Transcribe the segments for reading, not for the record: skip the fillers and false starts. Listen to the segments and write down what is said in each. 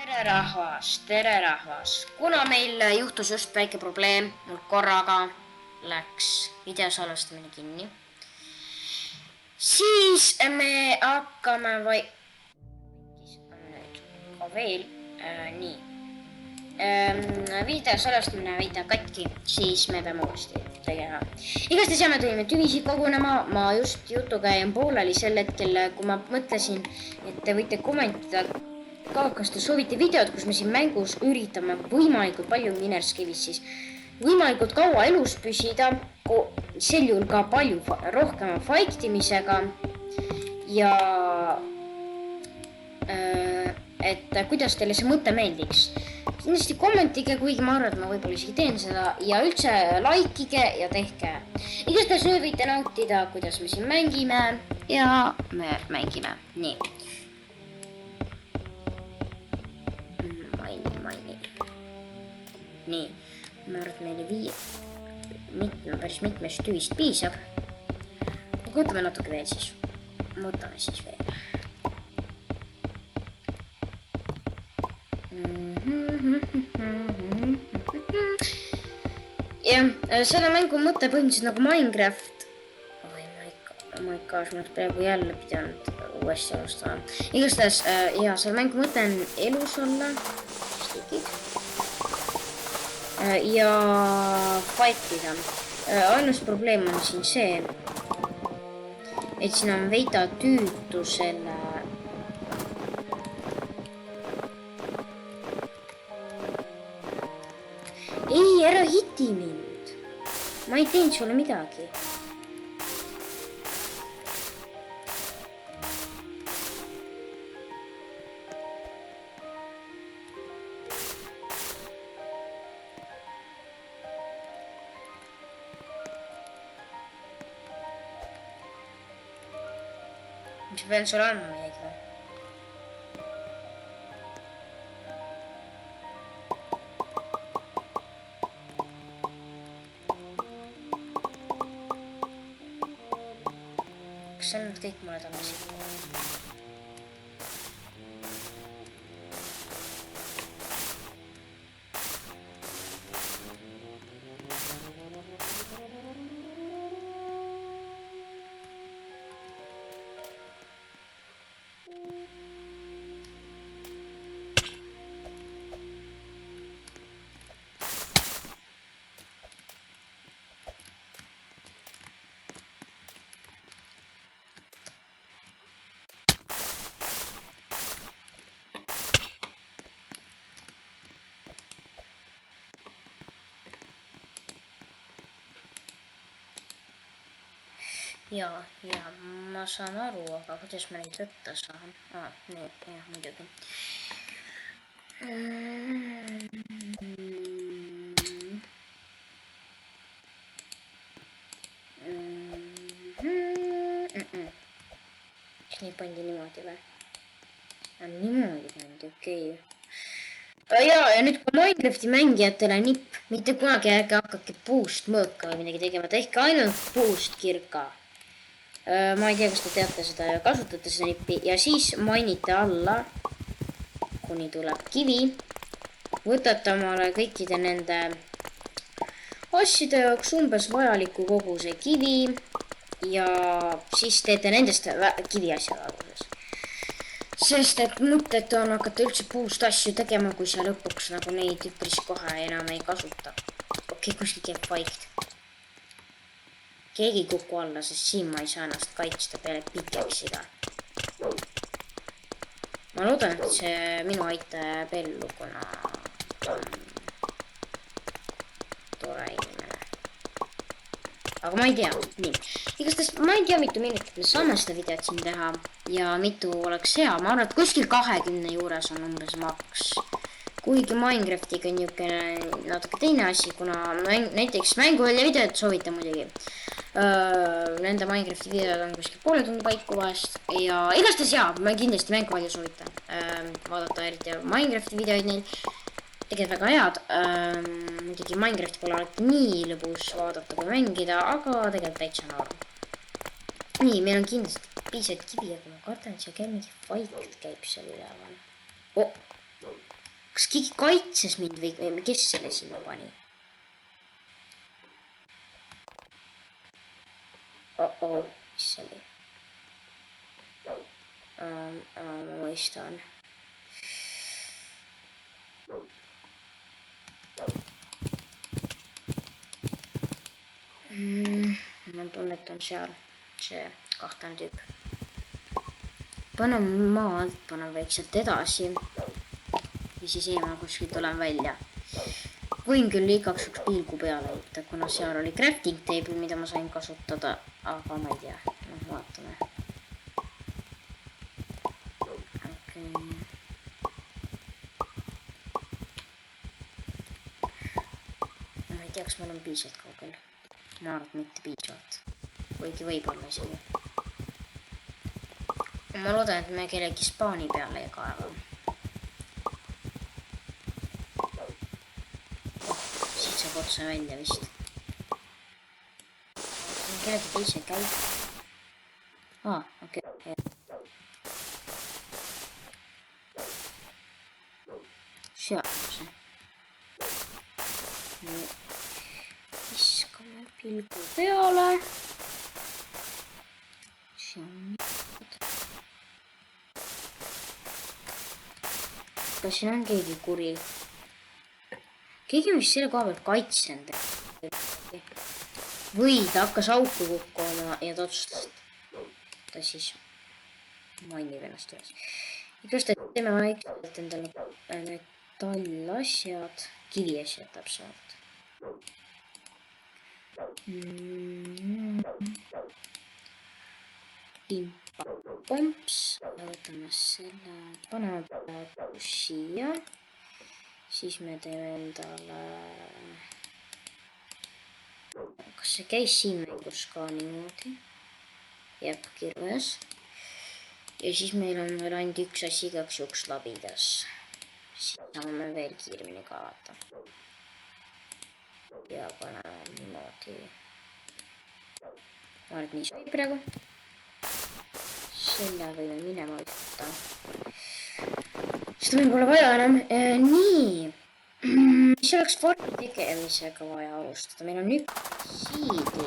tere rahvas. Kuna meil juhtus just väike probleem, mul korraga läks videosalvestamine kinni, siis me hakkame videosalvestamine väita katki, siis me peame uuesti tegema. Igastahes me tulime tüvisi kogunema, ma just jutuga jäin pooleli sel hetkel, kui ma mõtlesin, et te võite kommentada ka, kas te soovite videot, kus me siin mängus üritame võimalikult palju minerskivis siis võimalikult kaua elus püsida, sel juhul ka palju rohkema fightimisega ja et kuidas teile see mõte meeldiks. Kindlasti kommentige, kuigi ma arvan, et ma võib-olla isegi teen seda ja üldse likeige ja tehke. Igastahes võite nautida, kuidas me siin mängime ja me mängime. Nii. Nii, ma arvan, et meile päris mitmest tüvist piisab. Võtame natuke veel siis. Võtame siis veel. Jah, selle mängu mõte põhimõtteliselt nagu Minecraft. Oh my gosh, ma praegu jälle pidanud uuesti alustama. Igastahes, ja selle mängu mõte on elus olla. Ja fightida. Ainus probleem on siin see, et siin on veida tüütu selle ei, ära hiti mind. Ma ei teinud sulle midagi. Mis pean sulle andma midagi või? Kas see on kõik mulle tagasi? Ja ma saan aru, aga kuidas ma neid võtta saan? Nii, jah, muidugi. Kas nii pandi niimoodi või? Niimoodi pandi, okei. Ja nüüd kui Minecrafti mängijatele nipp, mitte kunagi ärge hakake puust mõõka või midagi tegema, tehke ainult puust kirka. Ma ei tea, kas te teate seda ja kasutate seda nippi ja siis mainite alla, kuni tuleb kivi. Võtate omale kõikide nende asjade jaoks umbes vajaliku koguse kivi ja siis teete nendest kivi asjad alguses. Sest et mõttetu on hakata üldse puust asju tegema, kui sa lõpuks nagu neid üpris kohe enam ei kasuta. Okei, kuskil käib fight. Keegi kuku alla, sest siin ma ei saa ennast kaitsta peale pikeksiga. Ma loodan, et see minu aitaja jääb ellu, kuna ta on tore inimene. Aga ma ei tea. Nii. Igastahes ma ei tea, mitu minutit me saame seda videot siin teha ja mitu oleks hea. Ma arvan, et kuskil 20 juures on umbes maks. Kuigi Minecraftiga on niisugune natuke teine asi, kuna näiteks mänguvälja videot soovite muidugi. Nende Minecrafti videod on kuskil poole tunni paiku vahest ja igastahes ma kindlasti mänguvälja soovitan vaadata eriti Minecrafti videoid neil. Tegelikult väga head. Muidugi Minecrafti pole alati nii lõbus vaadata kui mängida, aga tegelikult täitsa naeru. Nii, meil on kindlasti piisavalt kivi, aga ma kardan, et see käib mingi fight käib seal üleval. kas keegi kaitses mind või kes selle sinna pani? Mis see oli? Ma mõistan. Ma tunnetan seal see kahtlane tüüp. Panen maa alt, panen väikselt edasi. Ja siis eemal kuskilt tulen välja. Võin küll igaks üks pilgu peale võtta, kuna seal oli crafting table, mida ma sain kasutada, aga ma ei tea. No, vaatame. Okei. Ma ei tea, kas ma olen piisavalt kaugel. Ma arvan, et mitte piisavalt. Kuigi võib-olla isegi. Ma loodan, et me kellegi spaani peale ei kaeva. Siit saab otsa välja vist. Kellegi teise käib. Okei. Seal on see. Nii. Viskame pilgu peale. Kas siin on keegi kuri? Keegi on vist selle koha pealt kaitsenud. Või ta hakkas auku kukkuma ja ta otsustas. Ta siis mainib ennast üles. Just, et teeme vaikselt endale metallasjad, kiviasjad täpsemalt. Pomps, võtame selle, paneme praegu siia, siis me teeme endale, kas see käis siin mängus ka niimoodi, jääb kirjas, ja siis meil on veel ainult üks asi igaks juhuks labidas, siis saame veel kiiremini kaevata ja paneme niimoodi, ma arvan, et nii sobi praegu. Selle võime minema võtta. Seda meil pole vaja enam. Nii. Mis oleks farmi tegemisega vaja alustada? Meil on üks siidi.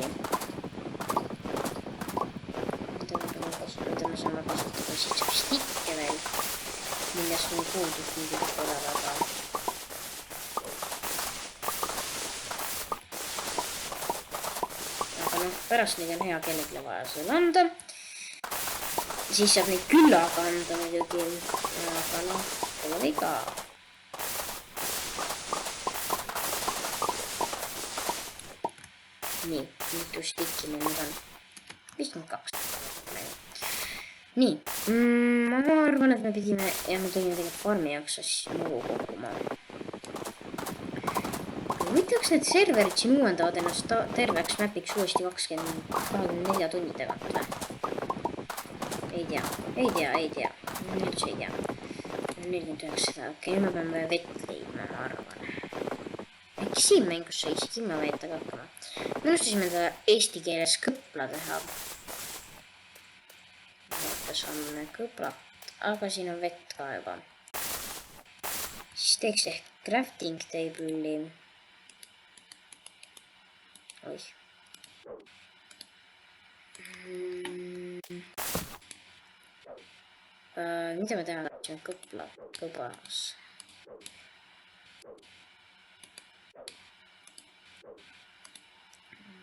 Mida me saame kasutada. Siis saab stikke veel. Millest meil puudub mingi pole väga. Aga noh, pärast neid on hea kellelegi vaja selle anda. Siis saab neid küllaga anda muidugi, aga noh, pole viga. Nii, mitu stikki meil nüüd on? 52. Nii, ma arvan, et me pidime, ja me tegime tegelikult farmi jaoks asju muu kokkuma. Võitaks need serverid siin uuendavad ennast terveks mapiks uuesti 24 tunni tagant või? Ei tea. Nüüd üldse ei tea. 49, okei, me peame vett leidma, ma arvan. Äkki siin mängus sai isegi ilma veetaga hakkama. Me unustasime ta eesti keeles kõpla teha. Vaata, saame kõplat, aga siin on vett ka juba. Siis teeks ehk crafting table'i. Oih. Mida me teha tahtsime? Kõbas.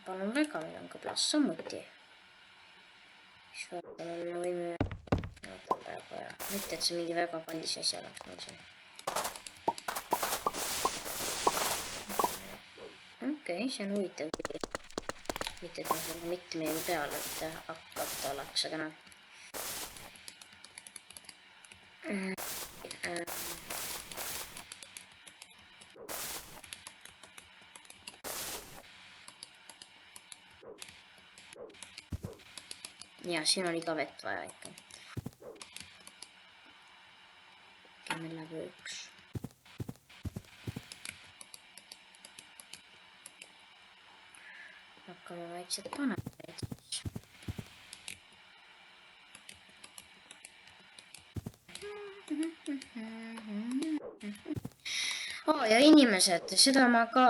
Palun väga, meil on kõblas samuti. Siis vaatame, me võime... Vaatame praegu ja... Mitte, et see mingi väga kallis asja oleks meil siin. Okei, see on huvitav. Mitte, et ma selle mitte meie peale hakata oleks, aga noh. Ja, siin oli ka vett vaja ikka. Meil läheb üks. Hakkame vaikselt panema Ja inimesed, seda ma ka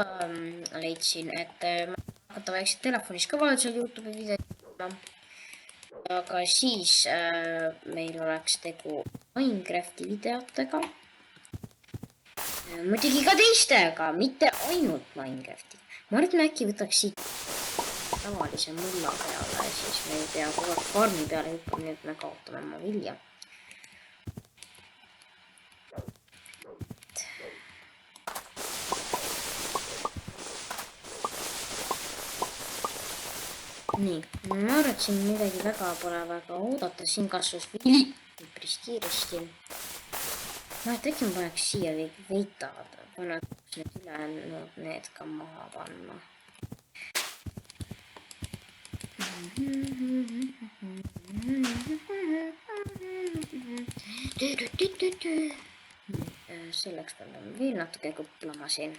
leidsin, et ma hakata vaikselt telefonis ka vajadusel YouTube'i videot tegema. Aga siis meil oleks tegu Minecrafti videotega. Muidugi ka teistega, mitte ainult Minecrafti. Ma arvan, et me äkki võtaks siit tavalise mulla peale ja siis me ei pea kogu aeg farmi peale hüppama, nii et me kaotame oma vilja. Nii, ma arvan, et siin midagi väga pole väga oodata, siin kasvas vili päris kiiresti. Ma et äkki ma paneks siia veitavad, paneks need ülejäänud need ka maha panna. Selleks peame veel natuke kõplama siin.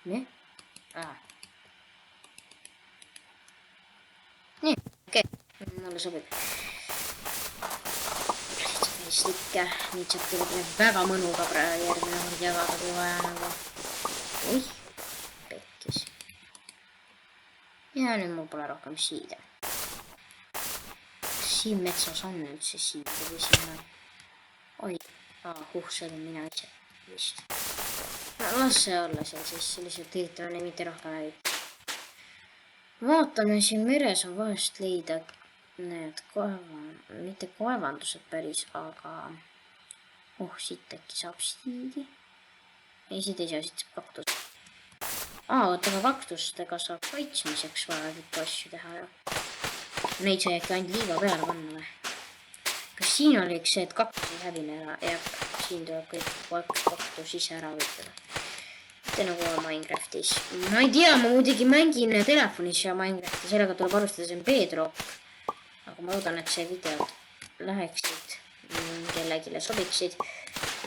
Nii? Nii, okei, mulle sobib. Stikke, nüüd saab tuleb väga mõnuga järgmine kord jagada, kui vaja nagu. Oih, pekkis. Ja nüüd mul pole rohkem siide. Siin metsas on üldse siide või siin on. Oi, see on mina ise vist. No las see olla seal siis, lihtsalt ehitame mitte rohkem läbi. Vaatame, siin meres on vahest leida need mitte kaevandused päris, aga siit äkki saab siidi. Ei, siit ei saa, siit saab kaktus. Oota, aga kaktustega saab kaitsmiseks vajalikke asju teha ja neid sai äkki ainult liiva peale panna või? Kas siin oliks see, et kaktus ei hävine ära ja siin tuleb kõik kaktus ise ära võitleda. Mitte nagu Minecraftis. Ma ei tea, ma muidugi mängin telefonis ja Minecrafti, sellega tuleb alustada, see on Bedrock. Aga ma loodan, et see videod läheksid, kellegile sobiksid.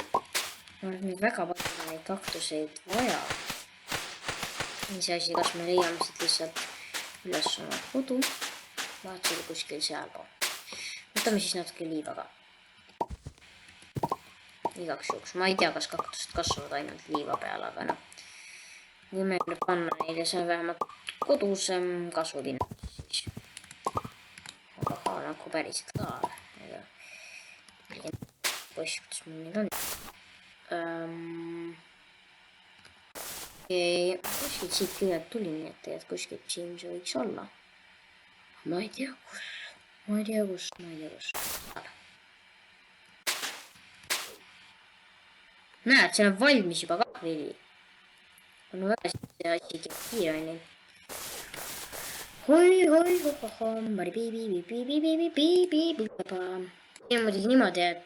Ma olen nüüd väga palju neid kaktuseid vaja. See asi, kas me leiame siit lihtsalt üles oma kodu. Vaat oli kuskil sealpool. Võtame siis natuke liivaga. Igaks juhuks. Ma ei tea, kas kaktused kasvavad ainult liiva peale, aga noh. Võime nüüd panna neile see vähemalt kodus kasvulinna siis. Aga nagu päriselt ka. Poiss, kuidas mul neid on? Kuskilt siit küljelt tuli, nii et tegelikult kuskilt siin see võiks olla. Ma ei tea kus. Näed, seal on valmis juba ka vili. On väga see asi kiireni. Ja muidugi niimoodi, et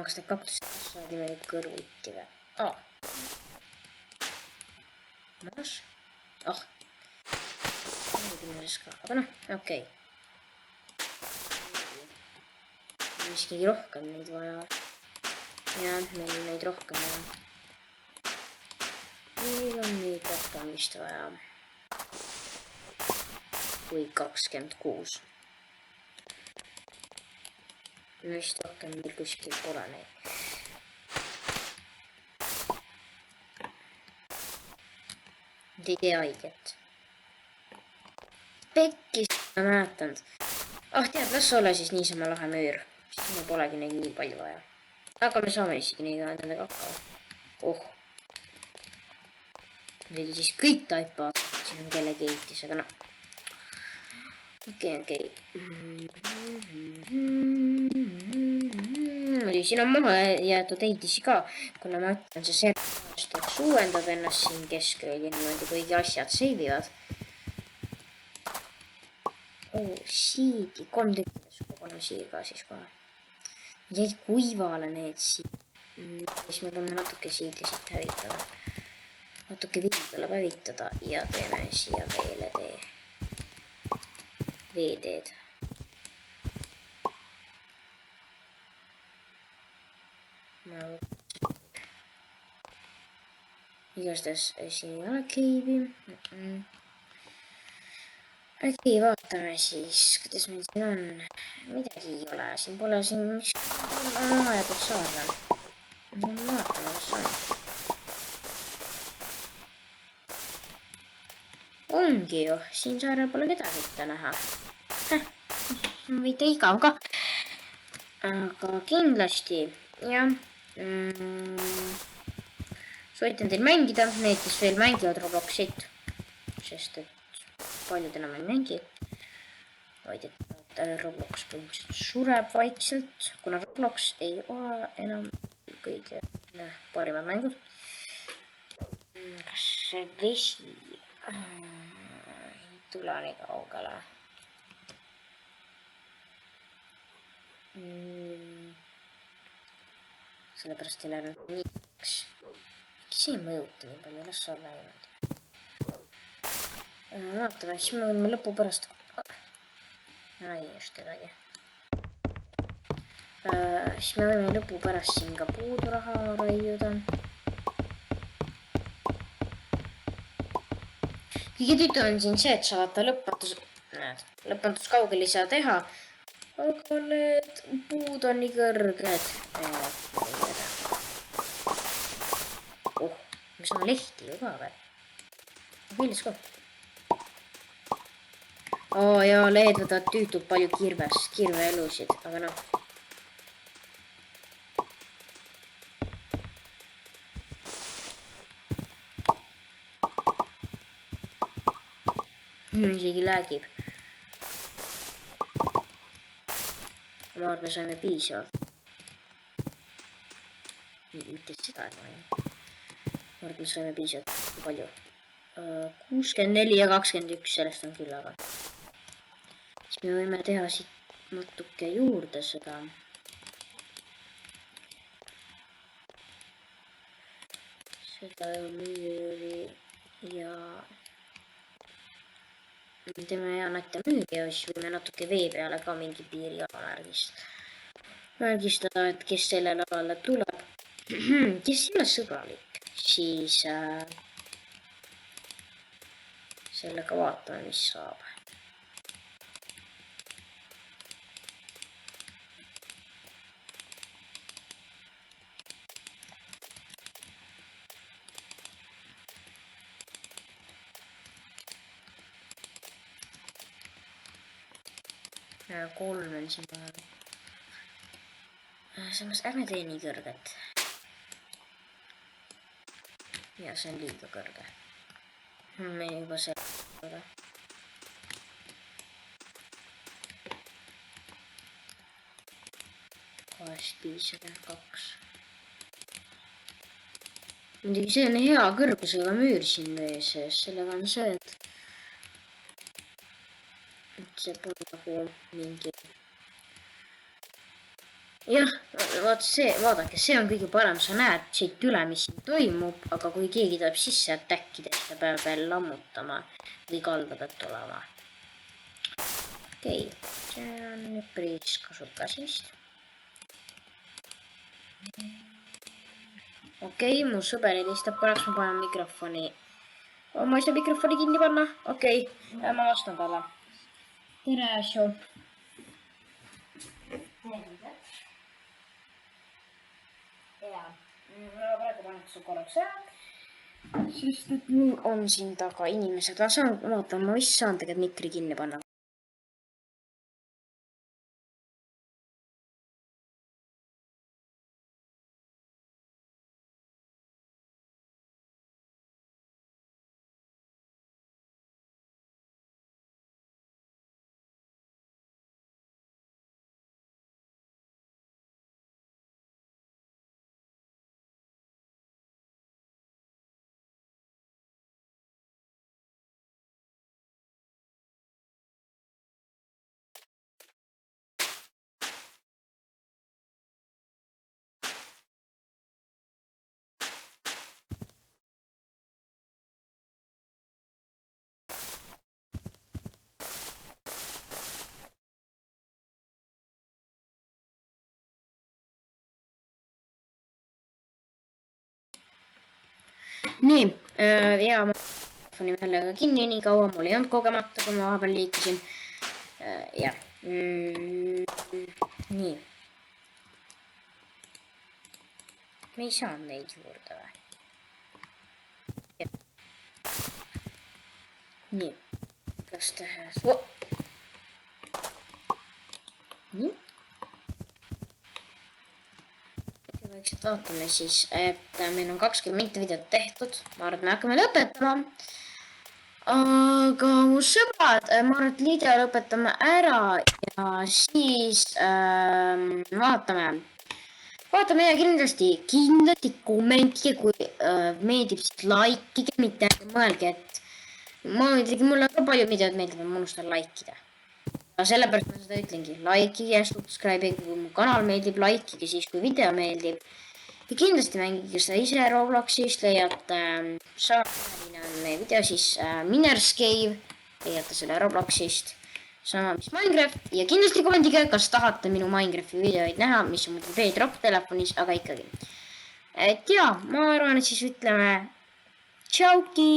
kas need kaktused kasvavad niimoodi kõrvuti või? Maas? Aga noh, okei. Miskigi rohkem neid vaja. Ja, meil on neid rohkem vaja. Meil on neid rohkem vist vaja. Kui 26. Vist rohkem meil kuskil pole neid. Ei tee haiget. Pekkis, ma mäletanud. Tead, las olla siis niisama lahe müür. Siis meil polegi neid nii palju vaja. Aga me saame isegi neid nendega hakkama. Need siis kõik taipavad. Siin on kellegi eitis, aga noh. Okei. Siin on maha jäetud eidisi ka, kuna ma ütlen, see servast uuendab ennast siin keskel niimoodi, kuigi asjad seivivad. Siidi, 3 tükkides kogune siiga siis kohe. Jäid kuivale need siid. Siis me peame natuke siidi siit hävitada. Natuke viid tuleb hävitada ja teeme siia veeteed. igastahes siin ei ole keivi. okei, vaatame siis, kuidas meil siin on. midagi ei ole, siin pole mahajäetud saar veel. vaatame, kas on. ongi ju, siin saarel pole kedagi näha. võite igav ka. aga kindlasti jah. soovitan teil mängida, need, kes veel mängivad Robloxit, sest et paljud enam ei mängi, vaid et Roblox põhimõtteliselt sureb vaikselt, kuna Roblox ei ole enam kõige parimad mängud. kas see vesi ei tule nii kaugele? sellepärast ei läinud nii läks. miks ei mõjuta nii palju, las olla niimoodi. vaatame, siis me võime lõpu pärast. ei, just kedagi. siis me võime lõpu pärast siin ka puuduraha raiuda. kõige tüütu on siin see, et sa vaata lõpmatus kaugel ei saa teha. aga need puud on nii kõrged. me saame lehti ju ka veel. viljas ka. jaa, lehed võtavad tüütult palju kirveelusid, aga noh. isegi läägib. ma arvan, me saime piisavalt. mitte seda, et ma ei. ma arvan, me saime piisavalt palju. 64 ja 21, sellest on küll, aga. siis me võime teha siit natuke juurde seda. seda müüri ja. teeme hea natta müügi ja siis võime natuke vee peale ka mingi piiri märgistada, et kes sellele alale tuleb. kes ei ole sõbralik, siis sellega vaatame, mis saab. kolm on siin vahel. samas ärme tee nii kõrget. ja see on liiga kõrge. me juba selle. kahest piisab, 2. muidugi see on hea kõrgusega müür siin vee sees, sellega on see, et see pole nagu mingi. jah, vaadake, see on kõige parem, sa näed siit üle, mis siin toimub, aga kui keegi tuleb sisse, et äkki ta peab veel lammutama või kalda peab tulema. okei, see on nüüd päris kasukas vist. okei, mu sõber helistab korraks, ma panen mikrofoni. ma ei saa mikrofoni kinni panna, okei, ma vastan talle. tere, Asju. jaa, ma praegu panen su korraks ära, sest et mul on siin taga inimesed, ma saan, vaatan, ma vist saan tegelikult mikri kinni panna. nii, ja ma telefoni meelega kinni, nii kaua mul ei olnud kogemata, kui ma vahepeal liikusin. Jah. Nii. Me ei saanud neid juurde või? Nii. Kas tehes? Nii. Vaikselt vaatame siis, et meil on 20 videot tehtud. Ma arvan, et me hakkame lõpetama. Aga mu sõbrad, ma arvan, et video lõpetame ära ja siis vaatame ja kindlasti kommentige, kui meeldib, siis likeige, mitte mõelge, et mulle ka palju videod meeldib, et ma unustan likeida. Sellepärast ma seda ütlengi, likeige ja subscribe'ige, kui mu kanal meeldib, likeige siis, kui video meeldib. Ja kindlasti mängige seda ise Robloxist, leiate, samaline on meie video siis Minerscave, leiate selle Robloxist, sama mis Minecraft ja kindlasti kommentige, kas tahate minu Minecrafti videoid näha, mis on muidugi veidropp telefonis, aga ikkagi. Et jaa, ma arvan, et siis ütleme tšauki!